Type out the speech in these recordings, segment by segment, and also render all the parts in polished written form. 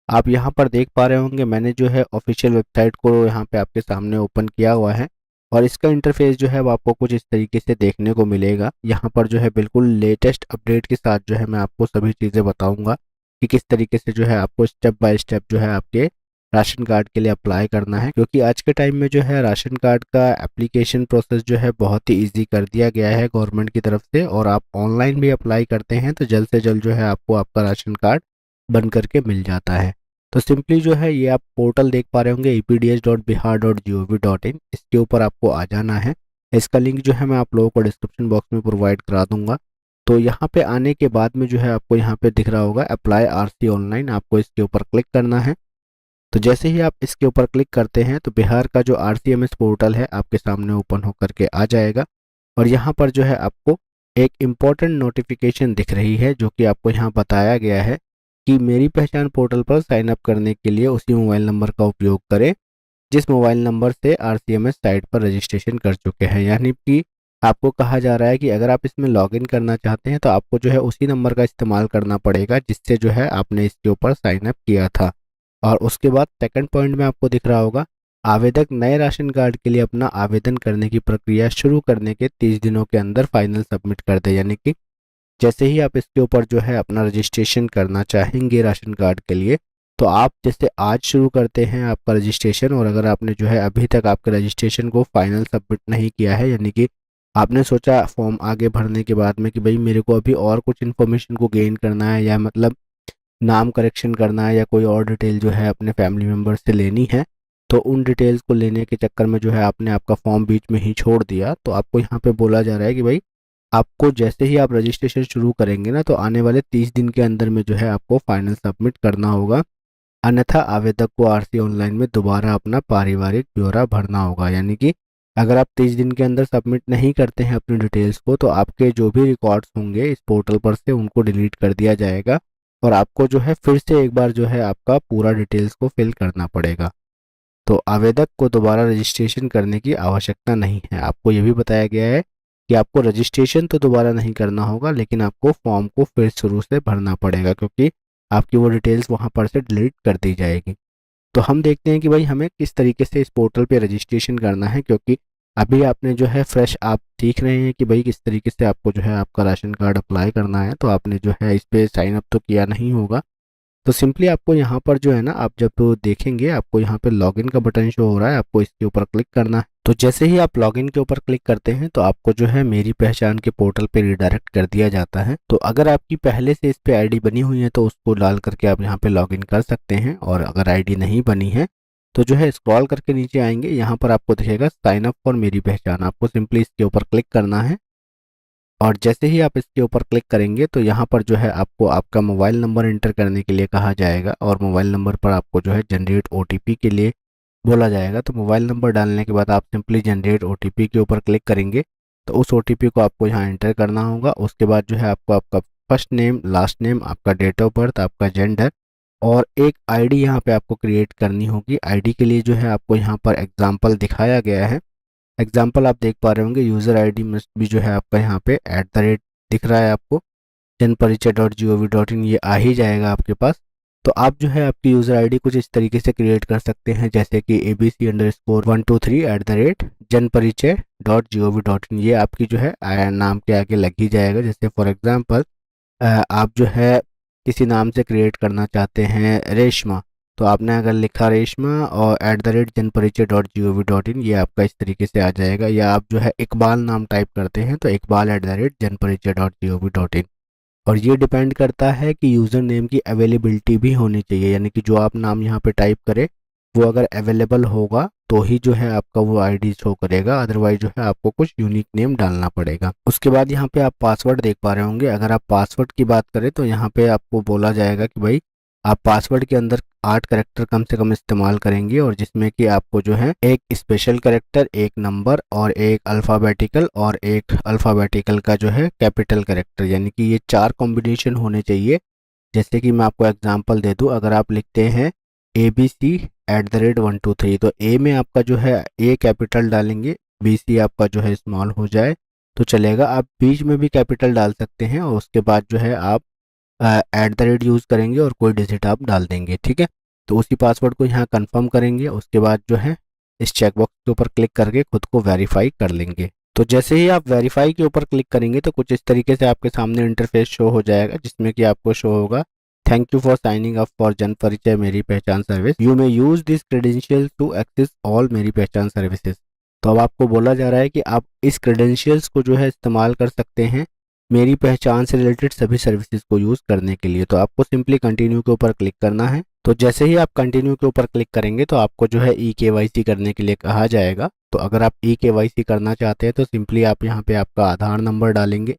आप यहाँ पर देख पा रहे होंगे मैंने जो है ऑफिशियल वेबसाइट को यहाँ पे आपके सामने ओपन किया हुआ है और इसका इंटरफेस जो है वो आपको कुछ इस तरीके से देखने को मिलेगा। यहाँ पर जो है बिल्कुल लेटेस्ट अपडेट के साथ जो है मैं आपको सभी चीज़ें बताऊंगा कि किस तरीके से जो है आपको स्टेप बाय स्टेप जो है आपके राशन कार्ड के लिए अप्लाई करना है, क्योंकि आज के टाइम में जो है राशन कार्ड का एप्लीकेशन प्रोसेस जो है बहुत ही इजी कर दिया गया है गवर्नमेंट की तरफ से, और आप ऑनलाइन भी अप्लाई करते हैं तो जल्द से जल्द जो है आपको आपका राशन कार्ड बन करके मिल जाता है। तो सिंपली जो है ये आप पोर्टल देख पा रहे होंगे epds.bihar.gov.in, इसके ऊपर आपको आ जाना है। इसका लिंक जो है मैं आप लोगों को डिस्क्रिप्शन बॉक्स में प्रोवाइड करा दूंगा। तो यहाँ पे आने के बाद में जो है आपको यहाँ पे दिख रहा होगा अप्लाई आरसी ऑनलाइन, आपको इसके ऊपर क्लिक करना है। तो जैसे ही आप इसके ऊपर क्लिक करते हैं तो बिहार का जो आरसीएमएस पोर्टल है आपके सामने ओपन होकर के आ जाएगा और यहाँ पर जो है आपको एक इम्पॉर्टेंट नोटिफिकेशन दिख रही है जो कि आपको यहाँ बताया गया है कि मेरी पहचान पोर्टल पर साइन अप करने के लिए उसी मोबाइल नंबर का उपयोग करें जिस मोबाइल नंबर से आरसीएमएस साइट पर रजिस्ट्रेशन कर चुके हैं। यानी कि आपको कहा जा रहा है कि अगर आप इसमें लॉगिन करना चाहते हैं तो आपको जो है उसी नंबर का इस्तेमाल करना पड़ेगा जिससे जो है आपने इसके ऊपर साइन अप किया था। और उसके बाद सेकंड पॉइंट में आपको दिख रहा होगा आवेदक नए राशन कार्ड के लिए अपना आवेदन करने की प्रक्रिया शुरू करने के 30 दिनों के अंदर फाइनल सबमिट कर दे। यानी कि जैसे ही आप इसके ऊपर जो है अपना रजिस्ट्रेशन करना चाहेंगे राशन कार्ड के लिए तो आप जैसे आज शुरू करते हैं आपका रजिस्ट्रेशन, और अगर आपने जो है अभी तक आपके रजिस्ट्रेशन को फाइनल सबमिट नहीं किया है, यानी कि आपने सोचा फॉर्म आगे भरने के बाद में कि भाई मेरे को अभी और कुछ इन्फॉर्मेशन को गेन करना है या मतलब नाम करेक्शन करना है या कोई और डिटेल जो है अपने फैमिली मेम्बर से लेनी है, तो उन डिटेल्स को लेने के चक्कर में जो है आपने आपका फॉर्म बीच में ही छोड़ दिया, तो आपको यहाँ पे बोला जा रहा है कि भाई आपको जैसे ही आप रजिस्ट्रेशन शुरू करेंगे ना तो आने वाले 30 दिन के अंदर में जो है आपको फाइनल सबमिट करना होगा, अन्यथा आवेदक को आरसी ऑनलाइन में दोबारा अपना पारिवारिक ब्यौरा भरना होगा। यानी कि अगर आप 30 दिन के अंदर सबमिट नहीं करते हैं अपनी डिटेल्स को तो आपके जो भी रिकॉर्ड्स होंगे इस पोर्टल पर से उनको डिलीट कर दिया जाएगा और आपको जो है फिर से एक बार जो है आपका पूरा डिटेल्स को फिल करना पड़ेगा। तो आवेदक को दोबारा रजिस्ट्रेशन करने की आवश्यकता नहीं है। आपको ये भी बताया गया है कि आपको रजिस्ट्रेशन तो दोबारा नहीं करना होगा लेकिन आपको फॉर्म को फिर शुरू से भरना पड़ेगा क्योंकि आपकी वो डिटेल्स वहाँ पर से डिलीट कर दी जाएगी। तो हम देखते हैं कि भाई हमें किस तरीके से इस पोर्टल पे रजिस्ट्रेशन करना है, क्योंकि अभी आपने जो है फ्रेश आप सीख रहे हैं कि भाई किस तरीके से आपको जो है आपका राशन कार्ड अप्लाई करना है, तो आपने जो है इस पे साइन अप तो किया नहीं होगा। तो सिंपली आपको यहाँ पर जो है ना आप जब देखेंगे आपको यहाँ पे लॉगिन का बटन शो हो रहा है, आपको इसके ऊपर क्लिक करना है। तो जैसे ही आप लॉगिन के ऊपर क्लिक करते हैं तो आपको जो है मेरी पहचान के पोर्टल पे रिडायरेक्ट कर दिया जाता है। तो अगर आपकी पहले से इस पे आईडी बनी हुई है तो उसको डाल करके आप यहाँ पे लॉगिन कर सकते हैं, और अगर आईडी नहीं बनी है तो जो है स्क्रॉल करके नीचे आएंगे, यहाँ पर आपको दिखेगा साइन अप फॉर मेरी पहचान, आपको सिंपली इसके ऊपर क्लिक करना है। और जैसे ही आप इसके ऊपर क्लिक करेंगे तो यहाँ पर जो है आपको आपका मोबाइल नंबर एंटर करने के लिए कहा जाएगा और मोबाइल नंबर पर आपको जो है जनरेट ओटीपी के लिए बोला जाएगा। तो मोबाइल नंबर डालने के बाद आप सिंपली जनरेट ओटीपी के ऊपर क्लिक करेंगे तो उस ओटीपी को आपको यहाँ एंटर करना होगा। उसके बाद जो है आपको आपका फर्स्ट नेम, लास्ट नेम, आपका डेट ऑफ बर्थ, आपका जेंडर और एक आईडी यहाँ पे आपको क्रिएट करनी होगी। आईडी के लिए जो है आपको यहाँ पर एग्जाम्पल दिखाया गया है। एग्जाम्पल आप देख पा रहे होंगे यूज़र आईडी मस्ट भी जो है आपका यहाँ पे @ दिख रहा है आपको, जनपरिचय.gov.in, ये आ ही जाएगा आपके पास। तो आप जो है आपकी यूज़र आईडी कुछ इस तरीके से क्रिएट कर सकते हैं जैसे कि abc_123 @जनपरिचय.gov.in, ये आपकी जो है नाम के आगे लग ही जाएगा। जैसे फॉर एग्जांपल आप जो है किसी नाम से क्रिएट करना चाहते हैं रेशमा, तो आपने अगर लिखा रेशमा और @जनपरिचय.gov.in, ये आपका इस तरीके से आ जाएगा। या आप जो है इकबाल नाम टाइप करते हैं तो इकबाल @जनपरिचय.gov.in। और ये डिपेंड करता है कि यूज़र नेम की अवेलेबिलिटी भी होनी चाहिए, यानी कि जो आप नाम यहाँ पे टाइप करें वो अगर अवेलेबल होगा तो ही जो है आपका वो आईडी शो करेगा, अदरवाइज जो है आपको कुछ यूनिक नेम डालना पड़ेगा। उसके बाद यहाँ पे आप पासवर्ड देख पा रहे होंगे। अगर आप पासवर्ड की बात करें तो यहाँ पे आपको बोला जाएगा कि भाई आप पासवर्ड के अंदर 8 करेक्टर कम से कम इस्तेमाल करेंगे, और जिसमें कि आपको जो है एक स्पेशल करेक्टर, एक नंबर और एक अल्फ़ाबेटिकल और एक अल्फ़ाबेटिकल का जो है कैपिटल करेक्टर, यानी कि ये 4 कॉम्बिनेशन होने चाहिए। जैसे कि मैं आपको एग्जांपल दे दूं, अगर आप लिखते हैं ABC@123 तो ए में आपका जो है ए कैपिटल डालेंगे, BC आपका जो है स्मॉल हो जाए तो चलेगा। आप बीच में भी कैपिटल डाल सकते हैं और उसके बाद जो है आप @ यूज़ करेंगे और कोई डिजिट आप डाल देंगे, ठीक है। तो उसी पासवर्ड को यहाँ कंफर्म करेंगे, उसके बाद जो है इस चेकबॉक्स के ऊपर क्लिक करके खुद को वेरीफाई कर लेंगे। तो जैसे ही आप वेरीफाई के ऊपर क्लिक करेंगे तो कुछ इस तरीके से आपके सामने इंटरफेस शो हो जाएगा, जिसमें कि आपको शो होगा, thank you for signing up for Jan Parichay Meri Pehchaan service, you may use this credential to access all Meri Pehchaan services. तो अब आपको बोला जा रहा है कि आप इस क्रेडेंशियल्स को जो है इस्तेमाल कर सकते हैं मेरी पहचान से रिलेटेड सभी सर्विसेज को यूज़ करने के लिए। तो आपको सिंपली कंटिन्यू के ऊपर क्लिक करना है। तो जैसे ही आप कंटिन्यू के ऊपर क्लिक करेंगे तो आपको जो है ई-KYC करने के लिए कहा जाएगा। तो अगर आप ई-KYC करना चाहते हैं तो सिंपली आप यहाँ पे आपका आधार नंबर डालेंगे,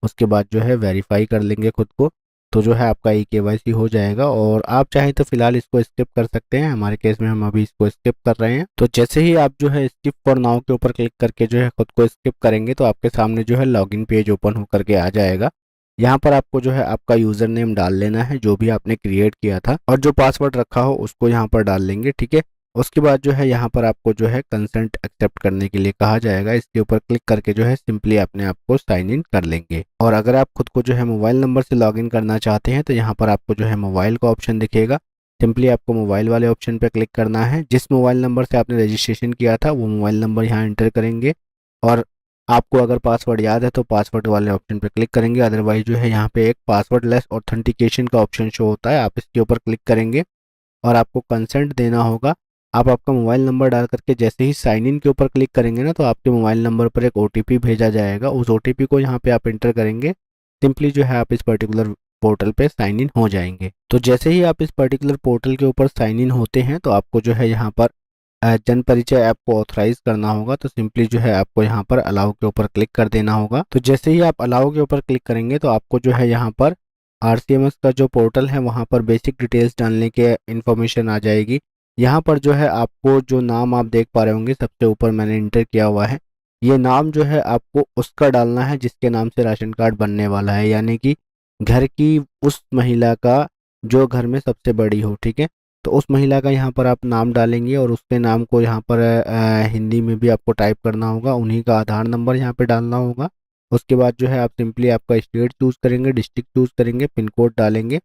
उसके बाद जो है वेरीफाई कर लेंगे खुद को। तो जो है आपका ई-KYC हो जाएगा और आप चाहें तो फिलहाल इसको स्किप कर सकते हैं। हमारे केस में हम अभी इसको स्किप कर रहे हैं। तो जैसे ही आप जो है स्किप फॉर नाउ के ऊपर क्लिक करके जो है खुद को स्किप करेंगे तो आपके सामने जो है लॉगिन पेज ओपन होकर के आ जाएगा। यहाँ पर आपको जो है आपका यूज़र नेम डाल लेना है जो भी आपने क्रिएट किया था, और जो पासवर्ड रखा हो उसको यहाँ पर डाल लेंगे, ठीक है। उसके बाद जो है यहाँ पर आपको जो है कंसेंट एक्सेप्ट करने के लिए कहा जाएगा। इसके ऊपर क्लिक करके जो है सिंपली अपने आप को साइन इन कर लेंगे। और अगर आप खुद को जो है मोबाइल नंबर से लॉगिन करना चाहते हैं तो यहाँ पर आपको जो है मोबाइल का ऑप्शन दिखेगा। सिंपली आपको मोबाइल वाले ऑप्शन पर क्लिक करना है। जिस मोबाइल नंबर से आपने रजिस्ट्रेशन किया था वो मोबाइल नंबर यहाँ एंटर करेंगे, और आपको अगर पासवर्ड याद है तो पासवर्ड वाले ऑप्शन पर क्लिक करेंगे। अदरवाइज जो है यहाँ पे एक पासवर्ड लेस ऑथेंटिकेशन का ऑप्शन शो होता है, आप इसके ऊपर क्लिक करेंगे और आपको कंसेंट देना होगा। आप आपका मोबाइल नंबर डाल करके जैसे ही साइन इन के ऊपर क्लिक करेंगे ना तो आपके मोबाइल नंबर पर एक OTP भेजा जाएगा। उस OTP को यहाँ पे आप एंटर करेंगे। सिंपली जो है आप इस पर्टिकुलर पोर्टल पे साइन इन हो जाएंगे। तो जैसे ही आप इस पर्टिकुलर पोर्टल के ऊपर साइन इन होते हैं तो आपको जो है यहाँ पर जन परिचय ऐप को ऑथराइज करना होगा। तो सिंपली जो है आपको यहाँ पर अलाउ के ऊपर क्लिक कर देना होगा। तो जैसे ही आप अलाउ के ऊपर क्लिक करेंगे तो आपको जो है यहाँ पर RCMS का जो पोर्टल है वहाँ पर बेसिक डिटेल्स डालने के इन्फॉर्मेशन आ जाएगी। यहाँ पर जो है आपको जो नाम आप देख पा रहे होंगे सबसे ऊपर मैंने इंटर किया हुआ है, ये नाम जो है आपको उसका डालना है जिसके नाम से राशन कार्ड बनने वाला है, यानी कि घर की उस महिला का जो घर में सबसे बड़ी हो, ठीक है। तो उस महिला का यहाँ पर आप नाम डालेंगे और उसके नाम को यहाँ पर हिंदी में भी आपको टाइप करना होगा, उन्हीं का आधार नंबर यहाँ पे डालना होगा। उसके बाद जो है आप सिंपली आपका स्टेट चूज़ करेंगे, डिस्ट्रिक्ट चूज़ करेंगे, पिन कोड डालेंगे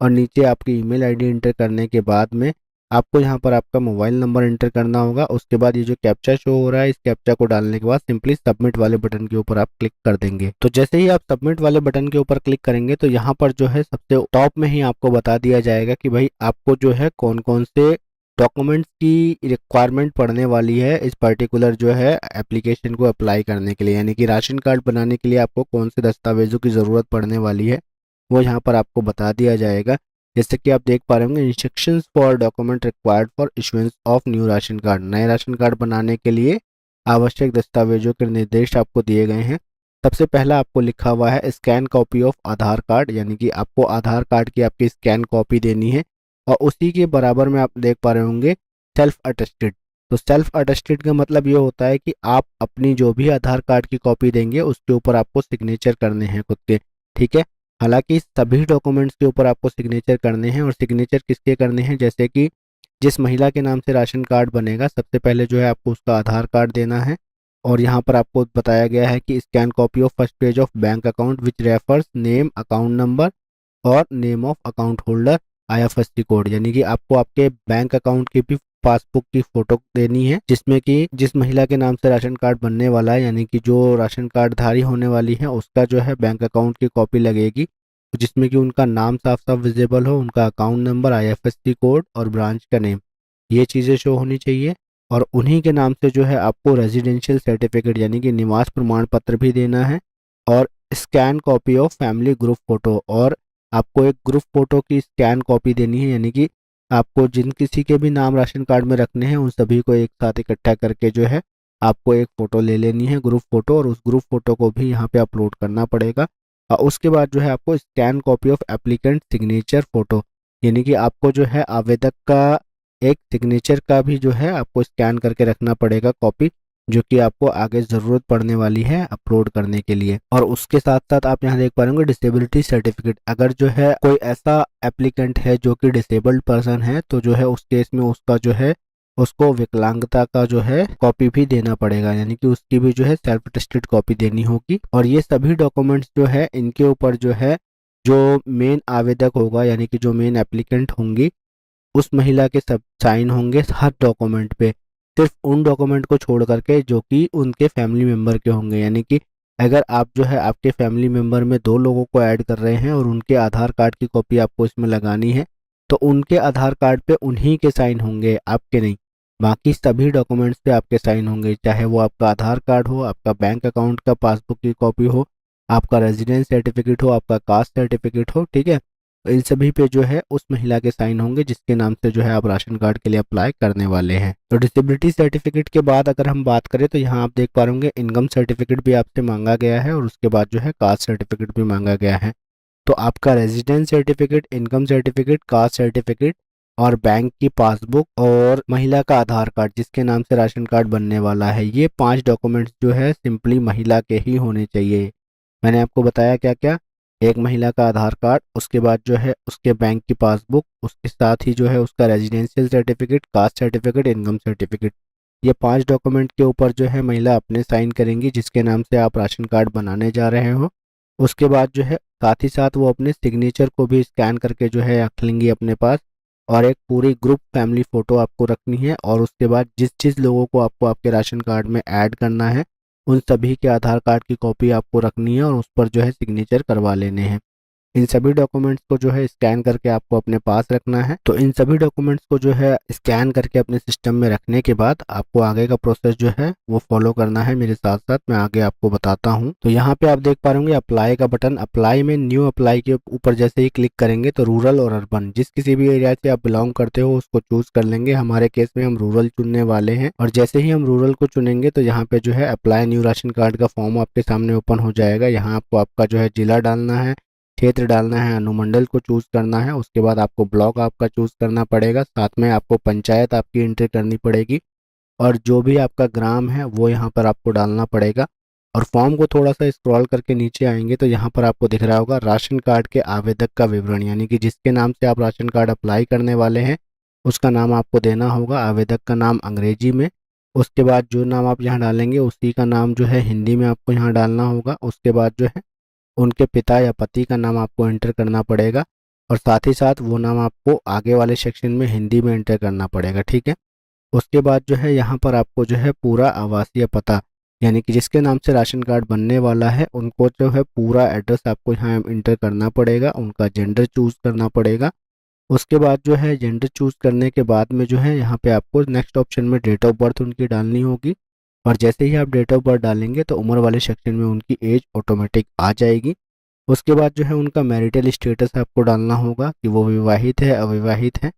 और नीचे आपकी ईमेल आईडी इंटर करने के बाद में आपको यहाँ पर आपका मोबाइल नंबर इंटर करना होगा। उसके बाद ये जो कैप्चा शो हो रहा है इस कैप्चा को डालने के बाद सिंपली सबमिट वाले बटन के ऊपर आप क्लिक कर देंगे। तो जैसे ही आप सबमिट वाले बटन के ऊपर क्लिक करेंगे तो यहाँ पर जो है सबसे टॉप में ही आपको बता दिया जाएगा कि भाई आपको जो है कौन कौन से डॉक्यूमेंट्स की रिक्वायरमेंट पड़ने वाली है इस पर्टिकुलर जो है एप्लीकेशन को अप्लाई करने के लिए, यानी कि राशन कार्ड बनाने के लिए आपको कौन से दस्तावेजों की ज़रूरत पड़ने वाली है वो यहाँ पर आपको बता दिया जाएगा। जैसे कि आप देख पा रहे होंगे, instructions for document required for issuance of new ration card, नए राशन कार्ड बनाने के लिए आवश्यक दस्तावेजों के निर्देश आपको दिए गए हैं। सबसे पहला आपको लिखा हुआ है scan copy of Aadhaar card, यानी कि आपको आधार कार्ड की आपकी स्कैन कॉपी देनी है। और उसी के बराबर में आप देख पा रहे होंगे सेल्फ अटेस्टेड। तो सेल्फ अटेस्टेड का मतलब ये होता है कि आप अपनी जो भी आधार कार्ड की कॉपी देंगे उसके ऊपर आपको सिग्नेचर करने हैं खुद के, ठीक है। हालांकि सभी डॉक्यूमेंट्स के ऊपर आपको सिग्नेचर करने हैं, और सिग्नेचर किसके करने हैं, जैसे कि जिस महिला के नाम से राशन कार्ड बनेगा सबसे पहले जो है आपको उसका आधार कार्ड देना है। और यहाँ पर आपको बताया गया है कि scan copy of first page of bank account which refers name account number और name of account holder IFSC code, यानी कि आपको आपके बैंक अकाउंट की भी पासबुक की फोटो देनी है जिसमें कि जिस महिला के नाम से राशन कार्ड बनने वाला है, यानी कि जो राशन कार्ड धारी होने वाली है उसका जो है बैंक अकाउंट की कॉपी लगेगी, जिसमें कि उनका नाम साफ साफ विजिबल हो, उनका अकाउंट नंबर, IFSC कोड और ब्रांच का नेम, ये चीज़ें शो होनी चाहिए। और उन्हीं के नाम से जो है आपको रेजिडेंशियल सर्टिफिकेट यानी कि निवास प्रमाण पत्र भी देना है, और scan copy of family group photo, और आपको एक ग्रुप फोटो की स्कैन कॉपी देनी है, यानी कि आपको जिन किसी के भी नाम राशन कार्ड में रखने हैं उन सभी को एक साथ इकट्ठा करके जो है आपको एक फ़ोटो ले लेनी है ग्रुप फ़ोटो, और उस ग्रुप फ़ोटो को भी यहाँ पे अपलोड करना पड़ेगा। और उसके बाद जो है आपको scan copy of applicant signature photo, यानी कि आपको जो है आवेदक का एक सिग्नेचर का भी जो है आपको स्कैन करके रखना पड़ेगा कॉपी, जो कि आपको आगे ज़रूरत पड़ने वाली है अपलोड करने के लिए। और उसके साथ साथ आप यहाँ देख पा रहे होंगे डिसेबिलिटी सर्टिफिकेट, अगर जो है कोई ऐसा एप्लीकेंट है जो कि डिसेबल्ड पर्सन है तो जो है उस केस में उसका जो है उसको विकलांगता का जो है कॉपी भी देना पड़ेगा, यानी कि उसकी भी जो है सेल्फ अटेस्टेड कॉपी देनी होगी। और ये सभी डॉक्यूमेंट्स जो है इनके ऊपर जो है जो मेन आवेदक होगा यानी कि जो मेन एप्लीकेंट होंगी उस महिला के सब साइन होंगे हर डॉक्यूमेंट पे, सिर्फ उन डॉक्यूमेंट को छोड़ करके जो कि उनके फैमिली मेंबर के होंगे। यानी कि अगर आप जो है आपके फैमिली मेंबर में 2 लोगों को ऐड कर रहे हैं और उनके आधार कार्ड की कॉपी आपको इसमें लगानी है तो उनके आधार कार्ड पे उन्हीं के साइन होंगे, आपके नहीं। बाकी सभी डॉक्यूमेंट्स पे आपके साइन होंगे, चाहे वो आपका आधार कार्ड हो, आपका बैंक अकाउंट का पासबुक की कॉपी हो, आपका रेजिडेंस सर्टिफिकेट हो, आपका कास्ट सर्टिफिकेट हो, ठीक है। तो इन सभी पे जो है उस महिला के साइन होंगे जिसके नाम से जो है आप राशन कार्ड के लिए अप्लाई करने वाले हैं। तो डिसेबिलिटी सर्टिफिकेट के बाद अगर हम बात करें तो यहाँ आप देख पा रहे होंगे इनकम सर्टिफिकेट भी आपसे मांगा गया है और उसके बाद जो है कास्ट सर्टिफिकेट भी मांगा गया है। तो आपका residence certificate, income certificate, caste certificate और बैंक की पासबुक और महिला का आधार कार्ड जिसके नाम से राशन कार्ड बनने वाला है, ये 5 डॉक्यूमेंट्स जो है सिंपली महिला के ही होने चाहिए। मैंने आपको बताया क्या क्या, एक महिला का आधार कार्ड, उसके बाद जो है उसके बैंक की पासबुक, उसके साथ ही जो है उसका residential certificate, caste certificate, income certificate. ये 5 डॉक्यूमेंट के ऊपर जो है महिला अपने साइन करेंगी जिसके नाम से आप राशन कार्ड बनाने जा रहे हो। उसके बाद जो है साथ ही साथ वो अपने सिग्नेचर को भी स्कैन करके जो है रख लेंगी अपने पास, और एक पूरी ग्रुप फैमिली फ़ोटो आपको रखनी है। और उसके बाद जिस जिस लोगों को आपको आपके राशन कार्ड में ऐड करना है उन सभी के आधार कार्ड की कॉपी आपको रखनी है और उस पर जो है सिग्नेचर करवा लेने हैं। इन सभी डॉक्यूमेंट्स को जो है स्कैन करके आपको अपने पास रखना है। तो इन सभी डॉक्यूमेंट्स को जो है स्कैन करके अपने सिस्टम में रखने के बाद आपको आगे का प्रोसेस जो है वो फॉलो करना है मेरे साथ साथ, मैं आगे आपको बताता हूँ। तो यहाँ पे आप देख पा रहे होंगे अप्लाई का बटन, अप्लाई में न्यू अप्लाई के ऊपर जैसे ही क्लिक करेंगे तो रूरल और अर्बन जिस किसी भी एरिया से आप बिलोंग करते हो उसको चूज कर लेंगे। हमारे केस में हम रूरल चुनने वाले हैं और जैसे ही हम रूरल को चुनेंगे तो यहाँ पे जो है अप्लाई न्यू राशन कार्ड का फॉर्म आपके सामने ओपन हो जाएगा। यहाँ आपको आपका जो है जिला डालना है, क्षेत्र डालना है, अनुमंडल को चूज करना है, उसके बाद आपको ब्लॉक आपका चूज करना पड़ेगा, साथ में आपको पंचायत आपकी एंट्री करनी पड़ेगी और जो भी आपका ग्राम है वो यहाँ पर आपको डालना पड़ेगा। और फॉर्म को थोड़ा सा स्क्रॉल करके नीचे आएंगे तो यहाँ पर आपको दिख रहा होगा राशन कार्ड के आवेदक का विवरण, यानी कि जिसके नाम से आप राशन कार्ड अप्लाई करने वाले हैं उसका नाम आपको देना होगा, आवेदक का नाम अंग्रेजी में। उसके बाद जो नाम आप यहाँ डालेंगे उसी का नाम जो है हिंदी में आपको यहाँ डालना होगा। उसके बाद जो है उनके पिता या पति का नाम आपको एंटर करना पड़ेगा और साथ ही साथ वो नाम आपको आगे वाले सेक्शन में हिंदी में एंटर करना पड़ेगा, ठीक है। उसके बाद जो है यहाँ पर आपको जो है पूरा आवासीय पता, यानी कि जिसके नाम से राशन कार्ड बनने वाला है उनको जो है पूरा एड्रेस आपको यहाँ इंटर करना पड़ेगा, उनका जेंडर चूज करना पड़ेगा। उसके बाद जो है जेंडर चूज करने के बाद में जो है यहाँ पे आपको नेक्स्ट ऑप्शन में डेट ऑफ बर्थ उनकी डालनी होगी और जैसे ही आप डेट ऑफ बर्थ डालेंगे तो उम्र वाले सेक्शन में उनकी एज ऑटोमेटिक आ जाएगी। उसके बाद जो है उनका मैरिटल स्टेटस आपको डालना होगा कि वो विवाहित है अविवाहित है,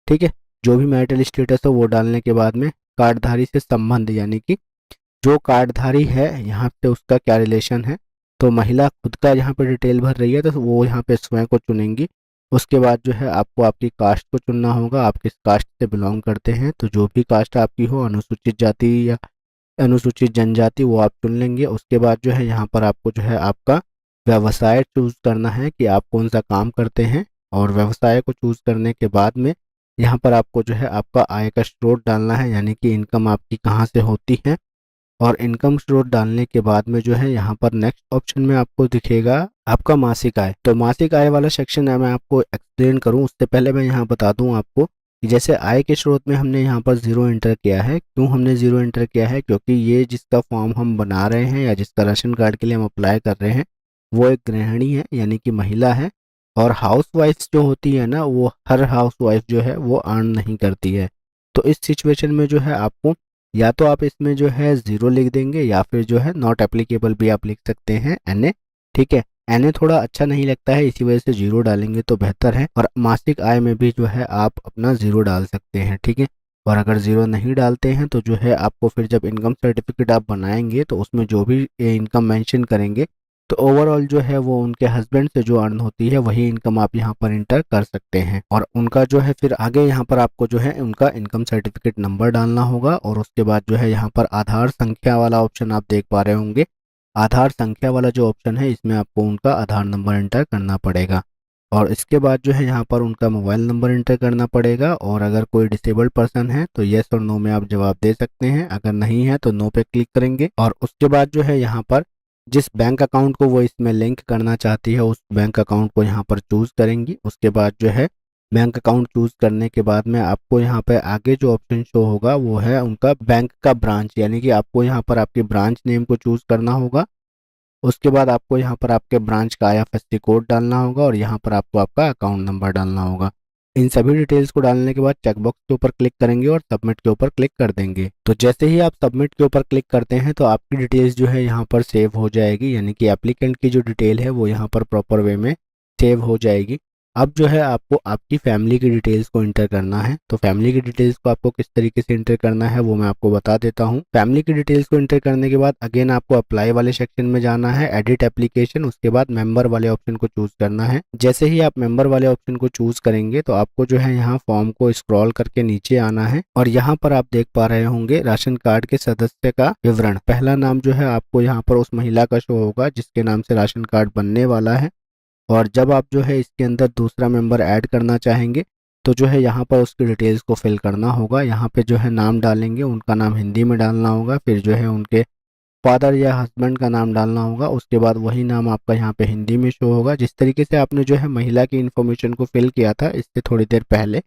ठीक है। जो भी मैरिटल स्टेटस हो वो डालने के बाद में कार्डधारी से संबंध, यानी कि जो कार्डधारी है यहाँ पे उसका क्या रिलेशन है। तो महिला खुद का यहाँ पे डिटेल भर रही है तो वो यहाँ पे स्वयं को चुनेंगी। उसके बाद जो है आपको आपकी कास्ट को चुनना होगा, आप किस कास्ट से बिलोंग करते हैं। तो जो भी कास्ट आपकी हो, अनुसूचित जाति या अनुसूचित जनजाति, वो आप चुन लेंगे। उसके बाद जो है यहाँ पर आपको जो है आपका व्यवसाय चूज करना है कि आप कौन सा काम करते हैं और व्यवसाय को चूज करने के बाद में यहाँ पर आपको जो है आपका आय का स्रोत डालना है, यानी कि इनकम आपकी कहाँ से होती है। और इनकम स्रोत डालने के बाद में जो है यहाँ पर नेक्स्ट ऑप्शन में आपको दिखेगा आपका मासिक आय। तो मासिक आय वाला सेक्शन है, मैं आपको एक्सप्लेन करूँ उससे पहले मैं यहाँ बता दूँ आपको कि जैसे आय के स्रोत में हमने यहाँ पर जीरो एंटर किया है। क्यों हमने जीरो एंटर किया है? क्योंकि ये जिसका फॉर्म हम बना रहे हैं या जिसका राशन कार्ड के लिए हम अप्लाई कर रहे हैं वो एक गृहिणी है, यानी कि महिला है। और हाउस वाइफ जो होती है ना, वो हर हाउस वाइफ जो है वो अर्न नहीं करती है। तो इस सिचुएशन में जो है आपको या तो आप इसमें जो है जीरो लिख देंगे या फिर जो है नॉट एप्लीकेबल भी आप लिख सकते हैं, एनए, ठीक है। एनए थोड़ा अच्छा नहीं लगता है, इसी वजह से जीरो डालेंगे तो बेहतर है। और मासिक आय में भी जो है आप अपना जीरो डाल सकते हैं, ठीक है। और अगर जीरो नहीं डालते हैं तो जो है आपको फिर जब इनकम सर्टिफिकेट आप बनाएंगे तो उसमें जो भी इनकम मेंशन करेंगे तो ओवरऑल जो है वो उनके हस्बैंड से जो अर्न होती है वही इनकम आप यहाँ पर इंटर कर सकते हैं। और उनका जो है फिर आगे यहाँ पर आपको जो है उनका इनकम सर्टिफिकेट नंबर डालना होगा। और उसके बाद जो है यहाँ पर आधार संख्या वाला ऑप्शन आप देख पा रहे होंगे। आधार संख्या वाला जो ऑप्शन है इसमें आपको उनका आधार नंबर एंटर करना पड़ेगा। और इसके बाद जो है यहाँ पर उनका मोबाइल नंबर एंटर करना पड़ेगा। और अगर कोई डिसेबल्ड पर्सन है तो येस और नो में आप जवाब दे सकते हैं, अगर नहीं है तो नो पे क्लिक करेंगे। और उसके बाद जो है यहाँ पर जिस बैंक अकाउंट को वो इसमें लिंक करना चाहती है उस बैंक अकाउंट को यहाँ पर चूज करेंगी। उसके बाद जो है बैंक अकाउंट चूज करने के बाद में आपको यहाँ पे आगे जो ऑप्शन शो होगा वो है उनका बैंक का ब्रांच, यानी कि आपको यहाँ पर आपके ब्रांच नेम को चूज करना होगा। उसके बाद आपको यहाँ पर आपके ब्रांच का IFSC कोड डालना होगा और यहाँ पर आपको आपका अकाउंट नंबर डालना होगा। इन सभी डिटेल्स को डालने के बाद चेकबॉक्स के ऊपर क्लिक करेंगे और सबमिट के ऊपर क्लिक कर देंगे। तो जैसे ही आप सबमिट के ऊपर क्लिक करते हैं तो आपकी डिटेल्स जो है यहाँ पर सेव हो जाएगी, यानी कि एप्लीकेंट की जो डिटेल है वो यहाँ पर प्रॉपर वे में सेव हो जाएगी। अब जो है आपको आपकी फैमिली की डिटेल्स को इंटर करना है। तो फैमिली की डिटेल्स को आपको किस तरीके से इंटर करना है वो मैं आपको बता देता हूँ। फैमिली की डिटेल्स को इंटर करने के बाद अगेन आपको अप्लाई वाले सेक्शन में जाना है, एडिट एप्लीकेशन, उसके बाद मेंबर वाले ऑप्शन को चूज करना है। जैसे ही आप मेंबर वाले ऑप्शन को चूज करेंगे तो आपको जो है यहाँ फॉर्म को स्क्रॉल करके नीचे आना है और यहाँ पर आप देख पा रहे होंगे राशन कार्ड के सदस्य का विवरण। पहला नाम जो है आपको यहाँ पर उस महिला का शो होगा जिसके नाम से राशन कार्ड बनने वाला है। और जब आप जो है इसके अंदर दूसरा मेंबर ऐड करना चाहेंगे तो जो है यहाँ पर उसकी डिटेल्स को फिल करना होगा। यहाँ पे जो है नाम डालेंगे, उनका नाम हिंदी में डालना होगा, फिर जो है उनके फादर या हस्बैंड का नाम डालना होगा। उसके बाद वही नाम आपका यहाँ पे हिंदी में शो होगा। जिस तरीके से आपने जो है महिला की इन्फॉर्मेशन को फिल किया था इससे थोड़ी देर पहले,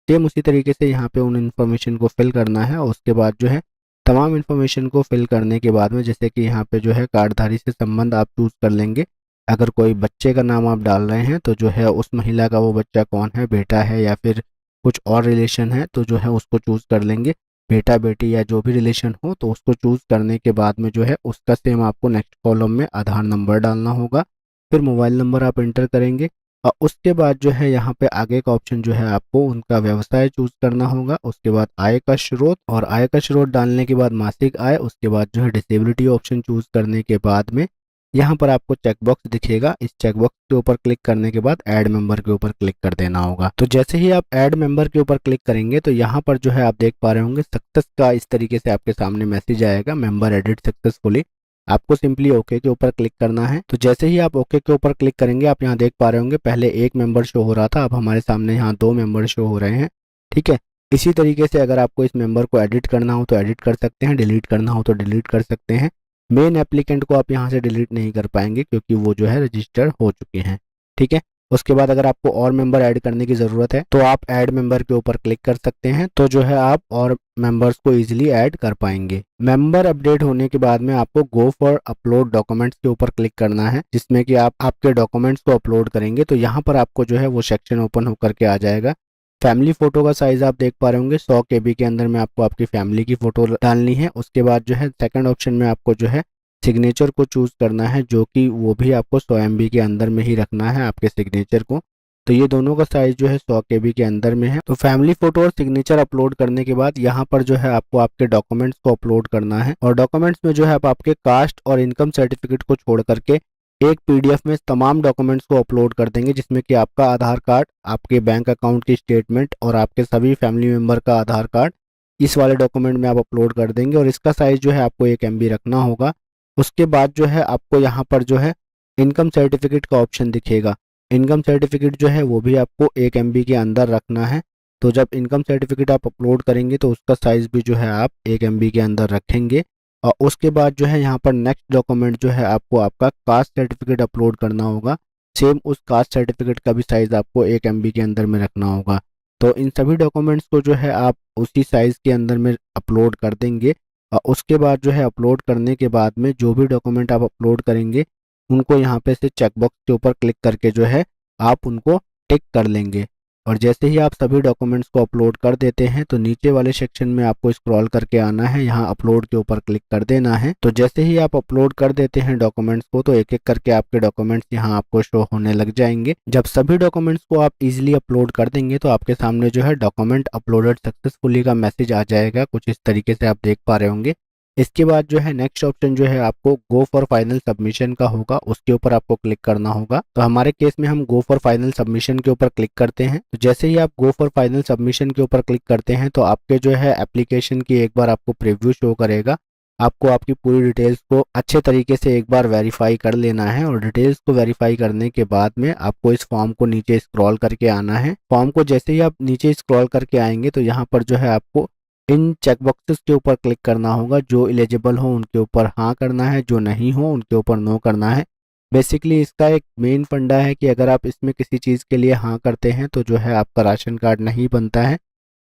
सेम उसी तरीके से यहाँ पे उन इन्फॉर्मेशन को फिल करना है। और उसके बाद जो है तमाम इन्फॉर्मेशन को फिल करने के बाद में जैसे कि यहाँ पे जो है कार्डधारी से संबंध आप चूज कर लेंगे। अगर कोई बच्चे का नाम आप डाल रहे हैं तो जो है उस महिला का वो बच्चा कौन है, बेटा है या फिर कुछ और रिलेशन है, तो जो है उसको चूज कर लेंगे। बेटा बेटी या जो भी रिलेशन हो तो उसको चूज करने के बाद में जो है उसका सेम आपको नेक्स्ट कॉलम में आधार नंबर डालना होगा, फिर मोबाइल नंबर आप एंटर करेंगे। और उसके बाद जो है यहाँ पे आगे का ऑप्शन जो है आपको उनका व्यवसाय चूज करना होगा। उसके बाद आय का स्रोत, और आय का स्रोत डालने के बाद मासिक आय, उसके बाद जो है डिसेबिलिटी ऑप्शन चूज करने के बाद में यहाँ पर आपको चेकबॉक्स दिखेगा। इस चेकबॉक्स के ऊपर क्लिक करने के बाद ऐड मेंबर के ऊपर क्लिक कर देना होगा। तो जैसे ही आप ऐड मेंबर के ऊपर क्लिक करेंगे तो यहाँ पर जो है आप देख पा रहे होंगे सक्सेस का इस तरीके से आपके सामने मैसेज आएगा, मेंबर एडिट सक्सेसफुली। आपको सिंपली ओके के ऊपर क्लिक करना है। तो जैसे ही आप ओके के ऊपर क्लिक करेंगे आप यहाँ देख पा रहे होंगे पहले एक मेंबर शो हो रहा था, अब हमारे सामने यहाँ 2 मेंबर शो हो रहे हैं। ठीक है, इसी तरीके से अगर आपको इस मेंबर को एडिट करना हो तो एडिट कर सकते हैं, डिलीट करना हो तो डिलीट कर सकते हैं। मेन एप्लीकेंट को आप यहाँ से डिलीट नहीं कर पाएंगे क्योंकि वो जो है रजिस्टर हो चुके हैं। ठीक है, उसके बाद अगर आपको और मेंबर ऐड करने की ज़रूरत है तो आप ऐड मेंबर के ऊपर क्लिक कर सकते हैं, तो जो है आप और मेंबर्स को इजीली ऐड कर पाएंगे। मेंबर अपडेट होने के बाद में आपको गो फॉर अपलोड डॉक्यूमेंट्स के ऊपर क्लिक करना है, जिसमें कि आप आपके डॉक्यूमेंट्स को अपलोड करेंगे। तो यहाँ पर आपको जो है वो सेक्शन ओपन होकर के आ जाएगा। फैमिली फोटो का साइज आप देख पा रहे होंगे 100 KB के अंदर में आपको आपकी फैमिली की फोटो डालनी है। उसके बाद जो है सेकंड ऑप्शन में आपको जो है सिग्नेचर को चूज करना है, जो कि वो भी आपको 100 MB के अंदर में ही रखना है आपके सिग्नेचर को। तो ये दोनों का साइज जो है 100 KB के अंदर में है। तो फैमिली फोटो और सिग्नेचर अपलोड करने के बाद यहाँ पर जो है आपको आपके डॉक्यूमेंट्स को अपलोड करना है, और डॉक्यूमेंट्स में जो है आप आपके कास्ट और इनकम सर्टिफिकेट को छोड़ करके एक PDF में तमाम डॉक्यूमेंट्स को अपलोड कर देंगे, जिसमें कि आपका आधार कार्ड, आपके बैंक अकाउंट की स्टेटमेंट और आपके सभी फैमिली मेंबर का आधार कार्ड इस वाले डॉक्यूमेंट में आप अपलोड कर देंगे। और इसका साइज जो है आपको 1 MB रखना होगा। उसके बाद जो है आपको यहाँ पर जो है इनकम सर्टिफिकेट का ऑप्शन दिखेगा। इनकम सर्टिफिकेट जो है वो भी आपको 1 MB के अंदर रखना है। तो जब इनकम सर्टिफिकेट आप अपलोड करेंगे तो उसका साइज भी जो है आप 1 MB के अंदर रखेंगे। और उसके बाद जो है यहाँ पर नेक्स्ट डॉक्यूमेंट जो है आपको आपका कास्ट सर्टिफिकेट अपलोड करना होगा। सेम उस कास्ट सर्टिफिकेट का भी साइज आपको 1 MB के अंदर में रखना होगा। तो इन सभी डॉक्यूमेंट्स को जो है आप उसी साइज के अंदर में अपलोड कर देंगे। और उसके बाद जो है अपलोड करने के बाद में जो भी डॉक्यूमेंट आप अपलोड करेंगे उनको यहाँ पे से चेकबॉक्स के ऊपर क्लिक करके जो है आप उनको टिक कर लेंगे। और जैसे ही आप सभी डॉक्यूमेंट्स को अपलोड कर देते हैं तो नीचे वाले सेक्शन में आपको स्क्रॉल करके आना है, यहाँ अपलोड के ऊपर क्लिक कर देना है। तो जैसे ही आप अपलोड कर देते हैं डॉक्यूमेंट्स को तो एक एक करके आपके डॉक्यूमेंट्स यहाँ आपको शो होने लग जाएंगे। जब सभी डॉक्यूमेंट्स को आप इजीली अपलोड कर देंगे तो आपके सामने जो है डॉक्यूमेंट अपलोडेड सक्सेसफुली का मैसेज आ जाएगा, कुछ इस तरीके से आप देख पा रहे होंगे। इसके बाद जो है नेक्स्ट ऑप्शन जो है आपको गो फॉर फाइनल सबमिशन का होगा, उसके ऊपर आपको क्लिक करना होगा। तो हमारे केस में हम गो फॉर फाइनल सबमिशन के ऊपर क्लिक करते हैं। तो जैसे ही आप गो फॉर फाइनल सबमिशन के ऊपर क्लिक करते हैं तो आपके जो है एप्लीकेशन की एक बार आपको प्रीव्यू शो करेगा। आपको आपकी पूरी डिटेल्स को अच्छे तरीके से एक बार वेरीफाई कर लेना है, और डिटेल्स को वेरीफाई करने के बाद में आपको इस फॉर्म को नीचे स्क्रॉल करके आना है। फॉर्म को जैसे ही आप नीचे स्क्रॉल करके आएंगे तो यहाँ पर जो है आपको इन चेक बॉक्सेस के ऊपर क्लिक करना होगा। जो एलिजिबल हो उनके ऊपर हाँ करना है, जो नहीं हो उनके ऊपर नो करना है। बेसिकली इसका एक मेन फंडा है कि अगर आप इसमें किसी चीज़ के लिए हाँ करते हैं तो जो है आपका राशन कार्ड नहीं बनता है,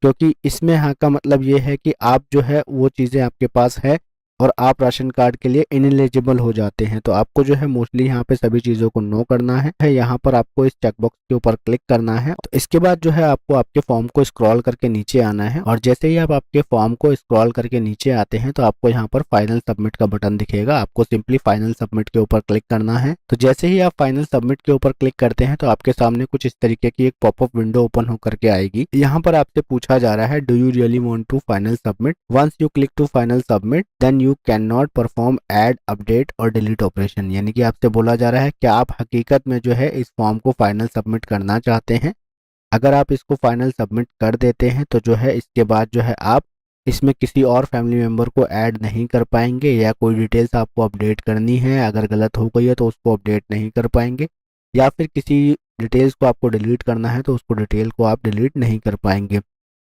क्योंकि इसमें हाँ का मतलब ये है कि आप जो है वो चीज़ें आपके पास है और आप राशन कार्ड के लिए इनएलिजिबल हो जाते हैं। तो आपको जो है मोस्टली यहाँ पे सभी चीज़ों को नो करना है। यहाँ पर आपको इस चेकबॉक्स के ऊपर क्लिक करना है। तो इसके बाद जो है आपको आपके फॉर्म को स्क्रॉल करके नीचे आना है, और जैसे ही आप आपके फॉर्म को स्क्रॉल करके नीचे आते हैं तो आपको यहाँ पर फाइनल सबमिट का बटन दिखेगा। आपको सिंपली फाइनल सबमिट के ऊपर क्लिक करना है। तो जैसे ही आप फाइनल सबमिट के ऊपर क्लिक करते हैं तो आपके सामने कुछ इस तरीके की एक पॉपअप विंडो ओपन होकर के आएगी। यहाँ पर आपसे पूछा जा रहा है, do you really want to final submit? Once you click to final submit then you cannot perform add, update और डिलीट ऑपरेशन। यानी कि आपसे बोला जा रहा है क्या आप हकीकत में जो है इस फॉर्म को फाइनल सबमिट करना चाहते हैं। अगर आप इसको फाइनल सबमिट कर देते हैं तो जो है इसके बाद जो है आप इसमें किसी और फैमिली मेम्बर को ऐड नहीं कर पाएंगे, या कोई डिटेल्स आपको अपडेट करनी है अगर गलत हो गई है तो उसको अपडेट नहीं कर पाएंगे, या फिर किसी डिटेल्स को आपको डिलीट करना है तो उसको डिटेल को आप डिलीट नहीं कर पाएंगे।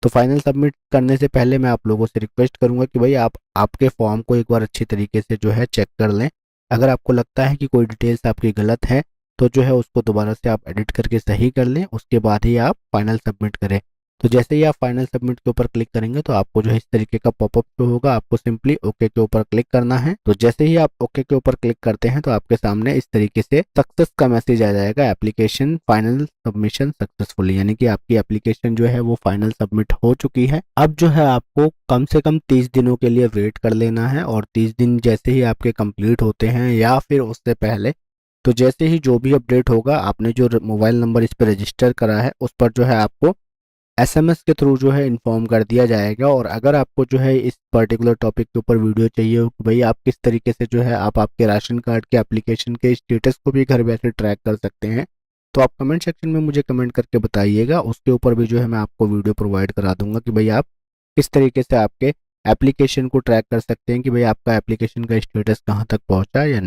तो फाइनल सबमिट करने से पहले मैं आप लोगों से रिक्वेस्ट करूंगा कि भाई आप आपके फॉर्म को एक बार अच्छी तरीके से जो है चेक कर लें। अगर आपको लगता है कि कोई डिटेल्स आपकी गलत है तो जो है उसको दोबारा से आप एडिट करके सही कर लें, उसके बाद ही आप फाइनल सबमिट करें। तो जैसे ही आप फाइनल सबमिट के ऊपर क्लिक करेंगे तो आपको जो है इस तरीके का पॉपअप शो होगा। आपको सिंपली ओके के ऊपर क्लिक करना है। तो जैसे ही आप ओके के ऊपर क्लिक करते हैं तो आपके सामने इस तरीके से सक्सेस का मैसेज आ जाएगा, एप्लीकेशन फाइनल सबमिशन सक्सेसफुली, यानी कि आपकी एप्लीकेशन जो है वो फाइनल सबमिट हो चुकी है। अब जो है आपको कम से कम 30 दिनों के लिए वेट कर लेना है, और 30 दिन जैसे ही आपके कंप्लीट होते हैं या फिर उससे पहले, तो जैसे ही जो भी अपडेट होगा, आपने जो मोबाइल नंबर इस पर रजिस्टर करा है उस पर जो है आपको एसएमएस के थ्रू जो है इन्फॉर्म कर दिया जाएगा। और अगर आपको जो है इस पर्टिकुलर टॉपिक के ऊपर वीडियो चाहिए हो कि भाई आप किस तरीके से जो है आप आपके राशन कार्ड के एप्लीकेशन के स्टेटस को भी घर बैठे ट्रैक कर सकते हैं, तो आप कमेंट सेक्शन में मुझे कमेंट करके बताइएगा। उसके ऊपर भी जो है मैं आपको वीडियो प्रोवाइड करा दूंगा कि भाई आप किस तरीके से आपके एप्लीकेशन को ट्रैक कर सकते हैं कि भाई आपका एप्लीकेशन का स्टेटस कहाँ तक पहुँचा या नहीं।